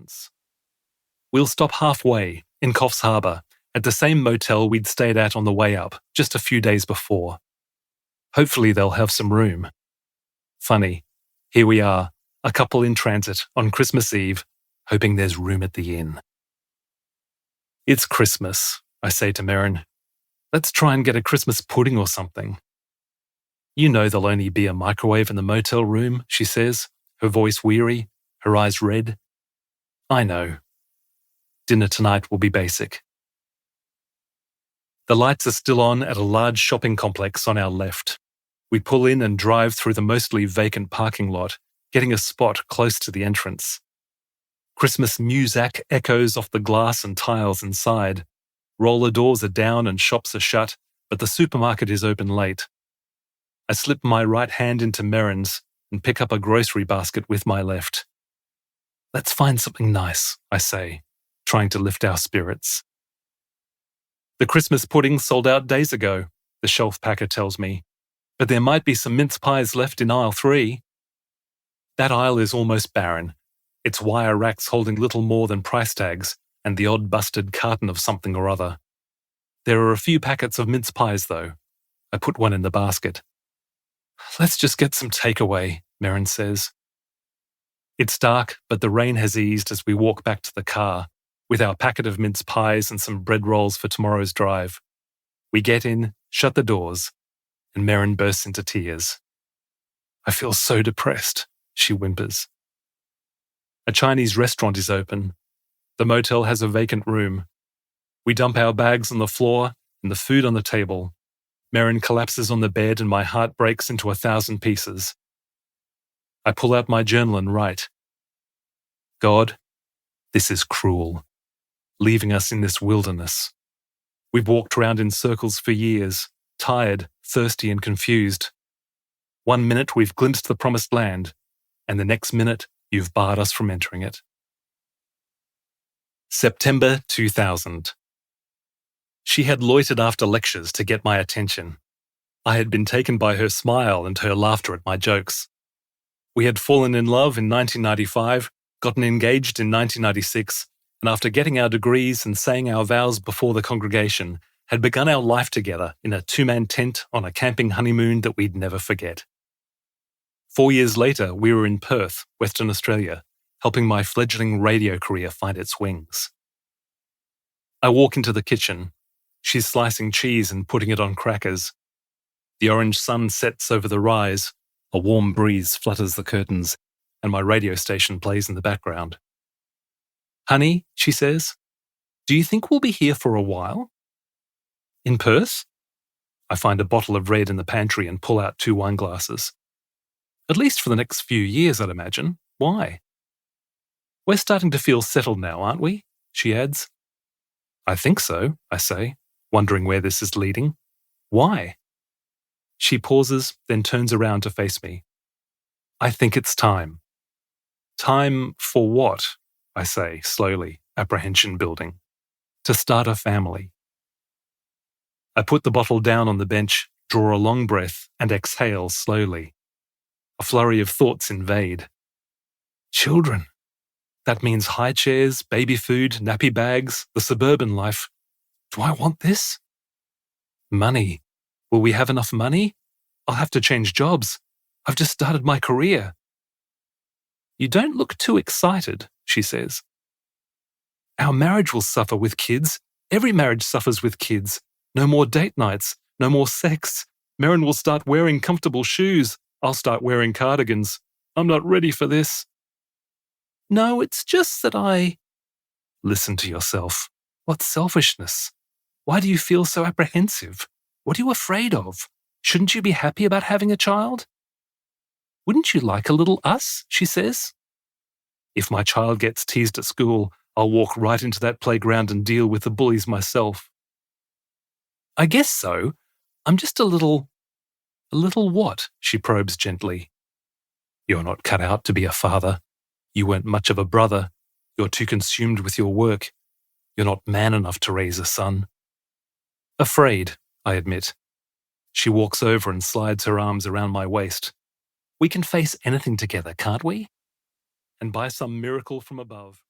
silence. We'll stop halfway, in Coffs Harbour, at the same motel we'd stayed at on the way up, just a few days before. Hopefully they'll have some room. Funny, here we are, a couple in transit on Christmas Eve, hoping there's room at the inn. It's Christmas, I say to Merrin. Let's try and get a Christmas pudding or something. You know there'll only be a microwave in the motel room, she says, her voice weary, her eyes red. I know. Dinner tonight will be basic. The lights are still on at a large shopping complex on our left. We pull in and drive through the mostly vacant parking lot, getting a spot close to the entrance. Christmas music echoes off the glass and tiles inside. Roller doors are down and shops are shut, but the supermarket is open late. I slip my right hand into Merrin's and pick up a grocery basket with my left. Let's find something nice, I say, trying to lift our spirits. The Christmas pudding sold out days ago, the shelf packer tells me, but there might be some mince pies left in aisle 3. That aisle is almost barren, its wire racks holding little more than price tags and the odd busted carton of something or other. There are a few packets of mince pies, though. I put one in the basket. Let's just get some takeaway, Merrin says. It's dark, but the rain has eased as we walk back to the car, with our packet of mince pies and some bread rolls for tomorrow's drive. We get in, shut the doors, and Merrin bursts into tears. I feel so depressed, she whimpers. A Chinese restaurant is open. The motel has a vacant room. We dump our bags on the floor and the food on the table. Merrin collapses on the bed and my heart breaks into 1,000 pieces. I pull out my journal and write, God, this is cruel, leaving us in this wilderness. We've walked around in circles for years, tired, thirsty and confused. 1 minute we've glimpsed the promised land, and the next minute you've barred us from entering it. September 2000. She had loitered after lectures to get my attention. I had been taken by her smile and her laughter at my jokes. We had fallen in love in 1995, gotten engaged in 1996, and after getting our degrees and saying our vows before the congregation, had begun our life together in a 2-man tent on a camping honeymoon that we'd never forget. 4 years later, we were in Perth, Western Australia, helping my fledgling radio career find its wings. I walk into the kitchen. She's slicing cheese and putting it on crackers. The orange sun sets over the rise, a warm breeze flutters the curtains, and my radio station plays in the background. Honey, she says, do you think we'll be here for a while? In Perth? I find a bottle of red in the pantry and pull out 2 wine glasses. At least for the next few years, I'd imagine. Why? We're starting to feel settled now, aren't we? She adds. I think so, I say, wondering where this is leading. Why? She pauses, then turns around to face me. I think it's time. Time for what? I say, slowly, apprehension building. To start a family. I put the bottle down on the bench, draw a long breath, and exhale slowly. A flurry of thoughts invade. Children. That means high chairs, baby food, nappy bags, the suburban life. Do I want this? Money. Will we have enough money? I'll have to change jobs. I've just started my career. You don't look too excited, she says. Our marriage will suffer with kids. Every marriage suffers with kids. No more date nights. No more sex. Merrin will start wearing comfortable shoes. I'll start wearing cardigans. I'm not ready for this. No, it's just that I... Listen to yourself. What selfishness. Why do you feel so apprehensive? What are you afraid of? Shouldn't you be happy about having a child? Wouldn't you like a little us, she says. If my child gets teased at school, I'll walk right into that playground and deal with the bullies myself. I guess so. I'm just a little... A little what? She probes gently. You're not cut out to be a father. You weren't much of a brother. You're too consumed with your work. You're not man enough to raise a son. Afraid, I admit. She walks over and slides her arms around my waist. We can face anything together, can't we? And by some miracle from above...